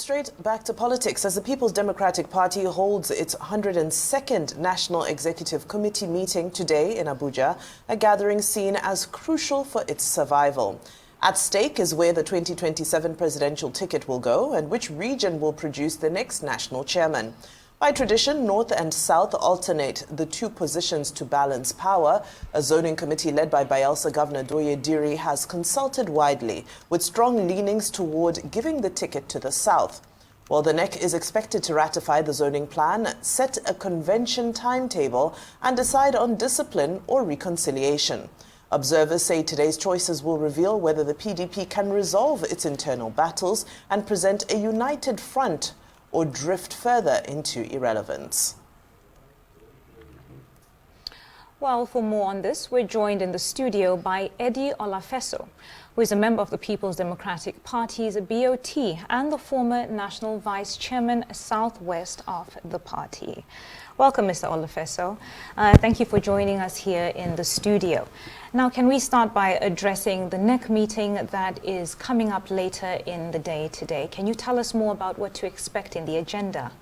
straight back to politics as the People's Democratic Party holds its 102nd National Executive Committee meeting today in Abuja, a gathering seen as crucial for its survival. At stake is where the 2027 presidential ticket will go and which region will produce the next national chairman. By tradition, North and South alternate the two positions to balance power. A zoning committee led by Bayelsa Governor Doye Diri has consulted widely, with strong leanings toward giving the ticket to the South. While the NEC is expected to ratify the zoning plan, set a convention timetable, and decide on discipline or reconciliation. Observers say today's choices will reveal whether the PDP can resolve its internal battles and present a united front or drift further into irrelevance. Well, for more on this, we're joined in the studio by Eddie Olafeso, who is a member of the People's Democratic Party's BOT and the former National Vice Chairman Southwest of the party. Welcome, Mr. Olafeso. Thank you for joining us here in the studio. Now, can we start by addressing the NEC meeting that is coming up later in the day today? Can you tell us more about what to expect in the agenda?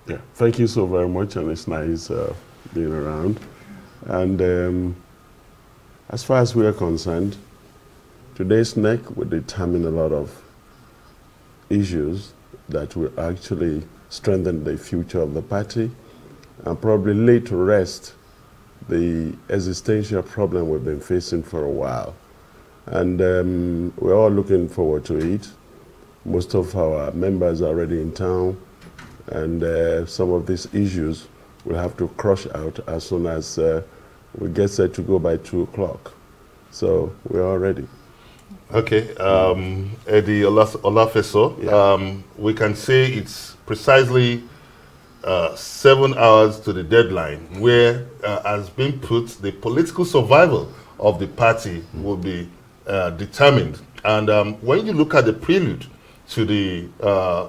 Yeah, thank you so very much, and it's nice being around. And as far as we are concerned, today's NEC will determine a lot of issues that will actually strengthen the future of the party and probably lay to rest the existential problem we've been facing for a while. And we're all looking forward to it. Most of our members are already in town, and some of these issues we'll have to crush out as soon as we get set to go by 2 o'clock. So we're all ready. Okay, Eddie Olafeso, yeah. We can say it's precisely 7 hours to the deadline where, as been put, the political survival of the party will be determined. And when you look at the prelude to the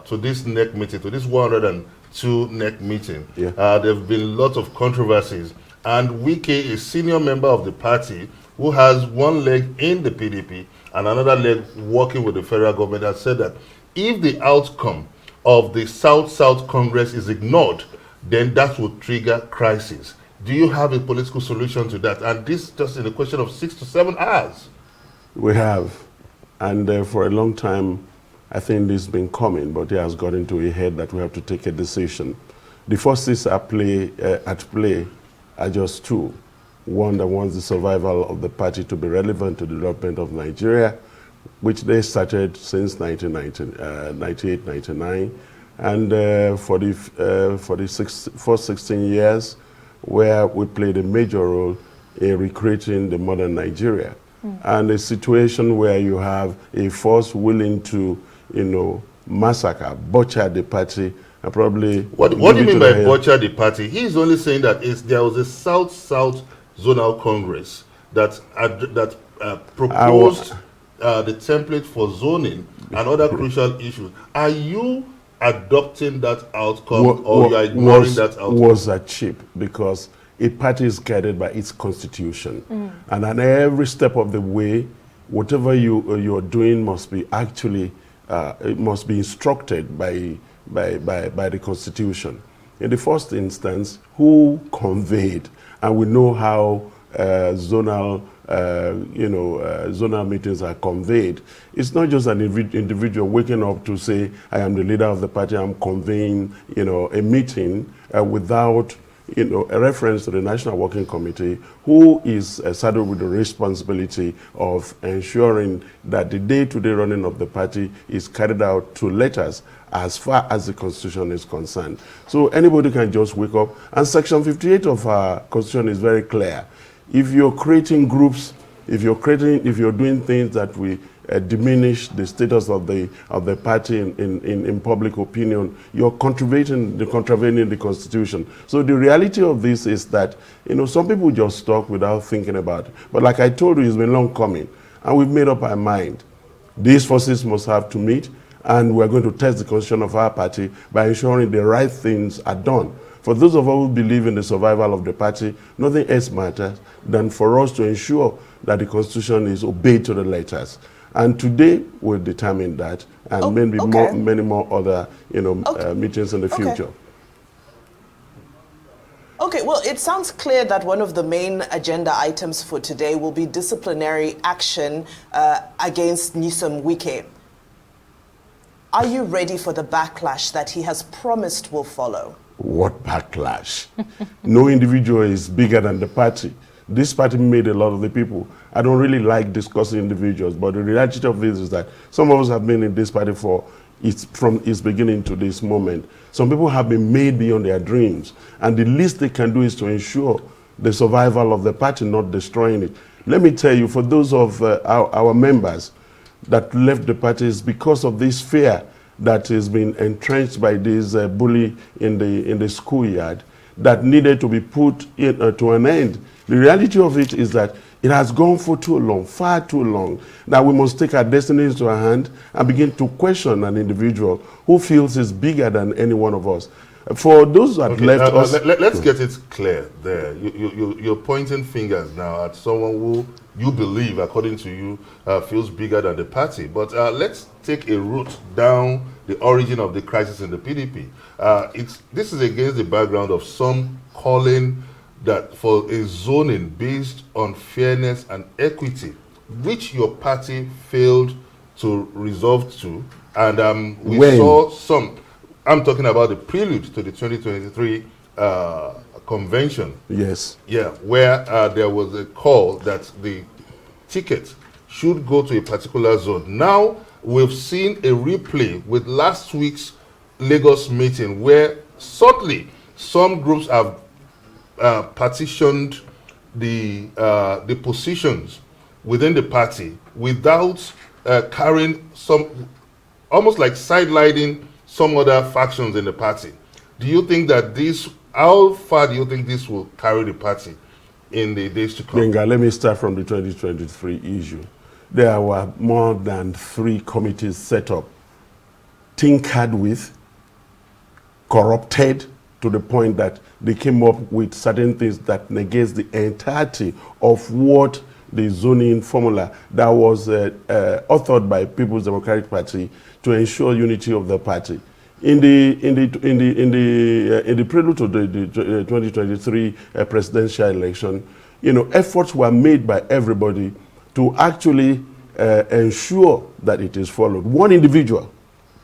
to this NEC meeting, to this 102 NEC meeting, yeah. There have been lots of controversies. And Wike, a senior member of the party who has one leg in the PDP and another leg working with the federal government, has said that if the outcome of the South-South Congress is ignored, then that would trigger crisis. Do you have a political solution to that? And this just in a question of 6 to 7 hours. We have. And for a long time, I think this has been coming, but it has gotten to a head that we have to take a decision. The forces at play are just two. One that wants the survival of the party to be relevant to the development of Nigeria, which they started since 1998, 99, and for the first 16 years, where we played a major role in recreating the modern Nigeria. And a situation where you have a force willing to, massacre, butcher the party, and probably... What do you mean by butcher the party? He's only saying that there was a South-South Zonal Congress that proposed the template for zoning and other crucial issues. Are you adopting that outcome, or you are ignoring that outcome? Was cheap, because a party is guided by its constitution. And at every step of the way, whatever you're doing must be actually, it must be instructed by the constitution. In the first instance, who conveyed, and we know how zonal meetings are conveyed. It's not just an individual waking up to say, I am the leader of the party, I'm conveying, a meeting without, a reference to the National Working Committee, who is saddled with the responsibility of ensuring that the day-to-day running of the party is carried out to letters as far as the Constitution is concerned. So anybody can just wake up, and Section 58 of our Constitution is very clear. If you're creating groups, if you're doing things that will diminish the status of the party in public opinion, you're contravening the Constitution. So the reality of this is that some people just talk without thinking about it. But like I told you, it's been long coming, and we've made up our mind. These forces must have to meet, and we're going to test the constitution of our party by ensuring the right things are done. For those of us who believe in the survival of the party, nothing else matters than for us to ensure that the Constitution is obeyed to the letters. And today will determine that, and maybe many more other, meetings in the future. Okay, well, it sounds clear that one of the main agenda items for today will be disciplinary action against Nyesom Wike. Are you ready for the backlash that he has promised will follow? What backlash? No individual is bigger than the party. This party made a lot of the people. I don't really like discussing individuals, but the reality of this is that some of us have been in this party from its beginning to this moment. Some people have been made beyond their dreams, and the least they can do is to ensure the survival of the party, not destroying it. Let me tell you, for those of our members that left the party, is because of this fear that has been entrenched by this bully in the schoolyard that needed to be put to an end. The reality of it is that it has gone for too long, far too long, that we must take our destinies to our hand and begin to question an individual who feels is bigger than any one of us. For those that left us... Let's get it clear there. You're pointing fingers now at someone who you believe, according to you, feels bigger than the party. But let's take a route down the origin of the crisis in the PDP. This is against the background of some calling that for a zoning based on fairness and equity, which your party failed to resolve to. And we saw some... I'm talking about the prelude to the 2023 convention. Yes. Yeah, where there was a call that the ticket should go to a particular zone. Now, we've seen a replay with last week's Lagos meeting where subtly some groups have partitioned the positions within the party without carrying some, almost like sidelining some other factions in the party. Do you think that how far do you think this will carry the party in the days to come? Benga, let me start from the 2023 issue. There were more than 3 committees set up, tinkered with, corrupted to the point that they came up with certain things that negates the entirety of what the zoning formula that was authored by People's Democratic Party to ensure unity of the party. In the prelude to the 2023 presidential election, efforts were made by everybody to actually ensure that it is followed. One individual,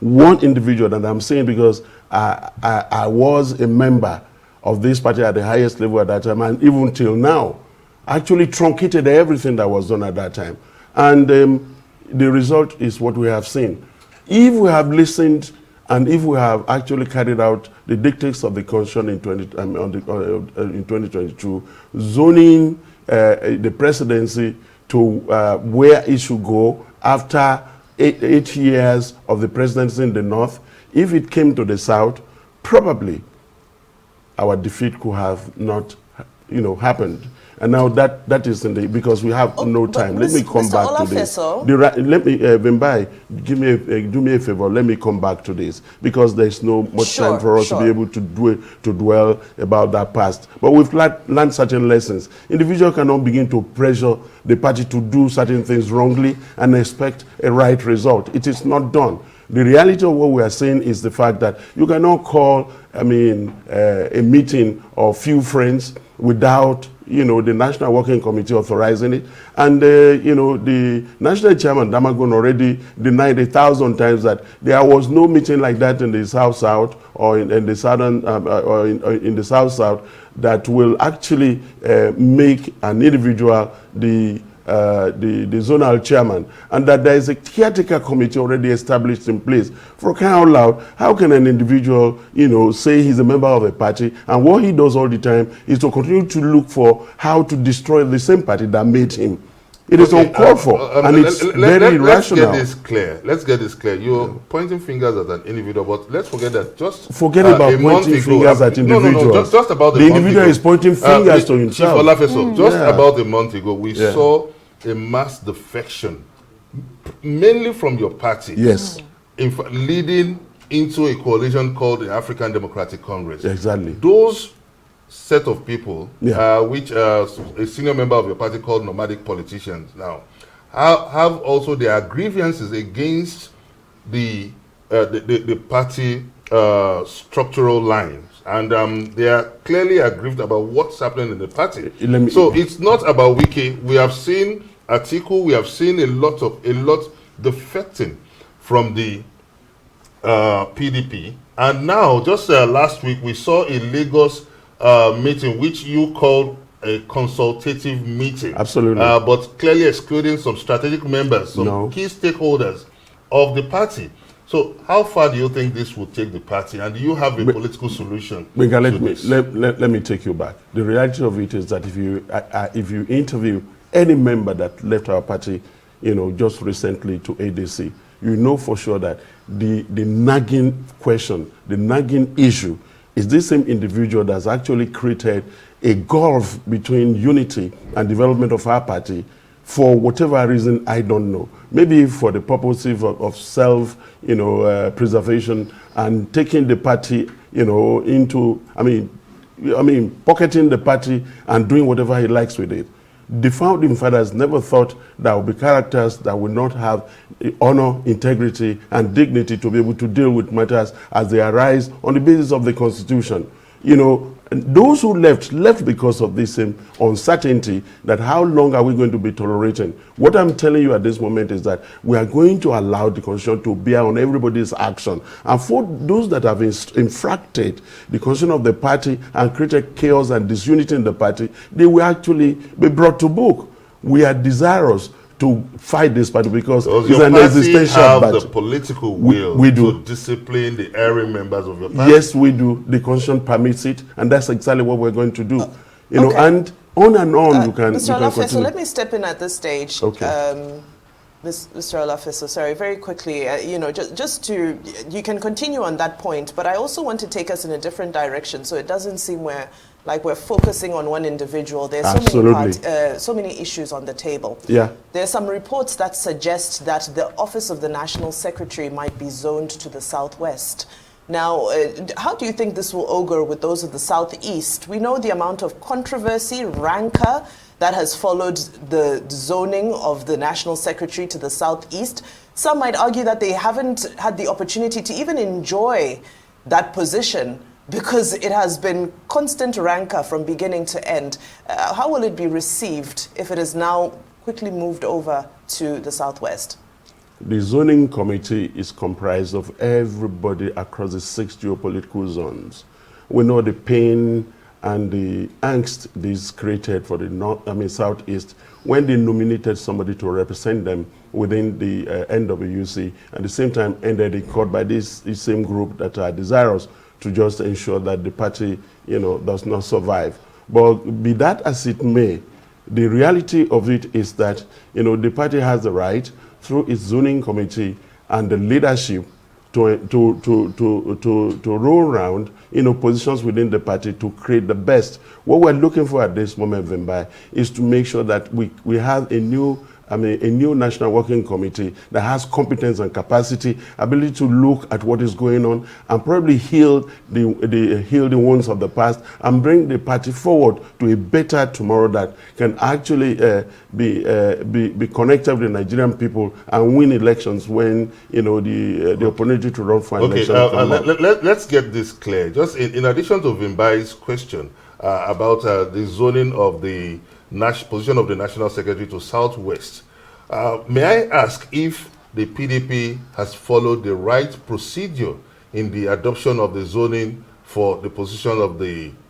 and I'm saying because I was a member of this party at the highest level at that time, and even till now, actually truncated everything that was done at that time. And the result is what we have seen. If we have listened and if we have actually carried out the dictates of the Constitution in 2022, zoning the presidency to where it should go after eight years of the presidency in the north, if it came to the south, probably our defeat could have not, happened. And now that is because we have no time. Let me come back to this. Let me, Vimbai, do me a favor. Let me come back to this because there's no much time for us to be able to dwell about that past. But we've learned certain lessons. Individual cannot begin to pressure the party to do certain things wrongly and expect a right result. It is not done. The reality of what we are saying is the fact that you cannot call, a meeting of few friends without, the National Working Committee authorizing it. And, the National Chairman, Damagun, already denied 1,000 times that there was no meeting like that in the South-South or in the Southern, or in the South-South that will actually make an individual the zonal chairman, and that there is a caretaker committee already established in place. For crying out loud, how can an individual, say he's a member of a party, and what he does all the time is to continue to look for how to destroy the same party that made him? It is uncalled for, and it's very irrational. Let's get this clear. You're pointing fingers at an individual, but let's forget that. Forget about pointing fingers at individuals. Just about the individual is pointing fingers to himself. Just about a month ago, we saw a mass defection, mainly from your party. Yes. Leading into a coalition called the African Democratic Congress. Exactly. Those set of people, which a senior member of your party called nomadic politicians now, have also their grievances against the party structural lines, and they are clearly aggrieved about what's happening in the party. So it's not about Wiki. We have seen Atiku. We have seen a lot defecting from the PDP, and now just last week we saw a Lagos meeting which you called a consultative meeting. Absolutely. But clearly excluding some strategic members, some key stakeholders of the party. So how far do you think this will take the party, and do you have a political solution? Let me take you back. The reality of it is that if you interview any member that left our party, just recently to ADC, you know for sure that the nagging question, the nagging issue, is this same individual that's actually created a gulf between unity and development of our party for whatever reason, I don't know. Maybe for the purposes of self, preservation, and taking the party, into, pocketing the party and doing whatever he likes with it. The founding fathers never thought there would be characters that would not have honor, integrity, and dignity to be able to deal with matters as they arise on the basis of the Constitution. Those who left because of this same uncertainty that how long are we going to be tolerating. What I'm telling you at this moment is that we are going to allow the Constitution to bear on everybody's action. And for those that have infracted the Constitution of the party and created chaos and disunity in the party, they will actually be brought to book. We are desirous to fight this party because it's an existential battle. The political will we do. To discipline the erring members of your party? Yes, we do. The Constitution permits it, and that's exactly what we're going to do. And on and on you can Mr. let me step in at this stage. Okay. Mr. Olafeso, sorry, very quickly, just to, you can continue on that point, but I also want to take us in a different direction so it doesn't seem we're focusing on one individual. There's so many issues on the table. Yeah. There are some reports that suggest that the office of the National Secretary might be zoned to the Southwest. Now, how do you think this will augur with those of the Southeast? We know the amount of controversy, rancor that has followed the zoning of the National Secretary to the Southeast. Some might argue that they haven't had the opportunity to even enjoy that position because it has been constant rancor from beginning to end. How will it be received if it is now quickly moved over to the Southwest? The zoning committee is comprised of everybody across the 6 geopolitical zones. We know the pain and the angst this created for the Southeast when they nominated somebody to represent them within the NWC, at the same time ended in court by this same group that are desirous to just ensure that the party, does not survive. But be that as it may, the reality of it is that, the party has the right through its zoning committee and the leadership to roll around, positions within the party to create the best. What we're looking for at this moment, Vimbai, is to make sure that we have a new national working committee that has competence and capacity, ability to look at what is going on and probably heal the wounds of the past and bring the party forward to a better tomorrow that can actually be connected with the Nigerian people and win elections when the opportunity to run for an election. Let's get this clear. Just in addition to Vimbai's question about the zoning of the position of the National Secretary to Southwest, may I ask if the PDP has followed the right procedure in the adoption of the zoning for the position of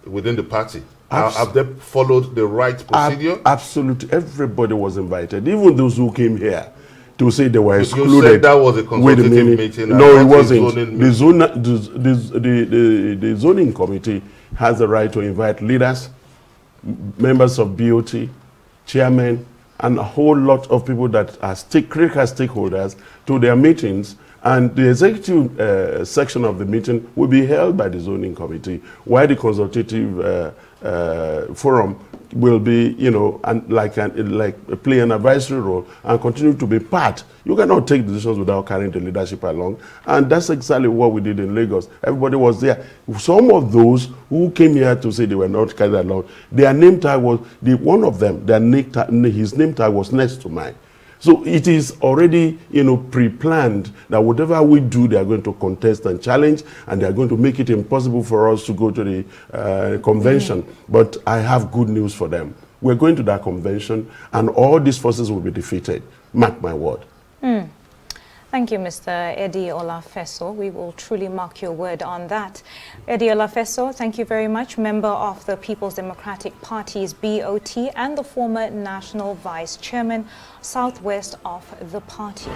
within the party? Have they followed the right procedure? Absolutely. Everybody was invited, even those who came here to say they were excluded. You said that was a consultative meeting. No, it wasn't. The zoning committee has the right to invite leaders, members of BOT, chairmen, and a whole lot of people that are critical stakeholders to their meetings. And the executive section of the meeting will be held by the zoning committee, while the consultative forum will be, play an advisory role and continue to be part. You cannot take decisions without carrying the leadership along. And that's exactly what we did in Lagos. Everybody was there. Some of those who came here to say they were not carried along, their name tag was, one of them, his name tag was next to mine. So it is already, pre-planned that whatever we do, they are going to contest and challenge, and they are going to make it impossible for us to go to the convention. But I have good news for them. We're going to that convention, and all these forces will be defeated. Mark my word. Thank you, Mr. Eddie Olafeso. We will truly mark your word on that. Eddie Olafeso, thank you very much, member of the People's Democratic Party's BOT and the former National Vice Chairman, Southwest of the party.